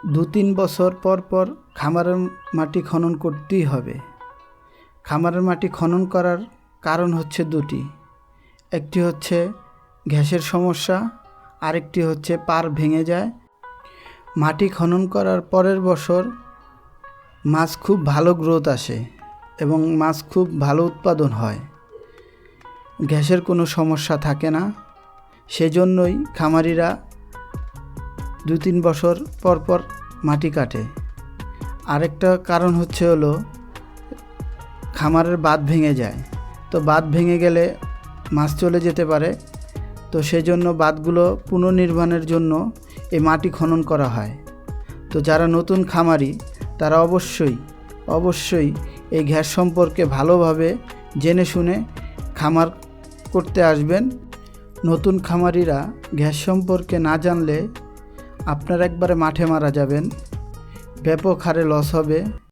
2-3 বছর পর পর খামারের মাটি খনন করতেই হবে। খামারের মাটি খনন করার কারণ হচ্ছে দুটি। একটি হচ্ছে গ্যাসের সমস্যা, আরেকটি হচ্ছে পার ভেঙে যায়। মাটি খনন করার পরের বছর মাছ খুব ভালো গ্রোথ আসে এবং মাছ খুব ভালো উৎপাদন হয়। গ্যাসের কোনো সমস্যা থাকে না। সেজন্যই খামারিরা 2-3 বছর পর পর মাটি কাটে। আরেকটা কারণ হচ্ছে খামারের বাঁধ ভেঙে যায়। তো বাঁধ ভেঙে গেলে মাছ চলে যেতে পারে। তো সেজন্য বাঁধগুলো পুনর্নির্মাণের জন্য এই মাটি খনন করা হয়। তো যারা নতুন খামারি তারা অবশ্যই এই গ্যাস সম্পর্কে ভালোভাবে জেনে শুনে খামার করতে আসবেন। নতুন খামারিরা গ্যাস সম্পর্কে না জানলে আপনারা একবারে মাঠে মারা যাবেন, ব্যাপক হারে লস হবে।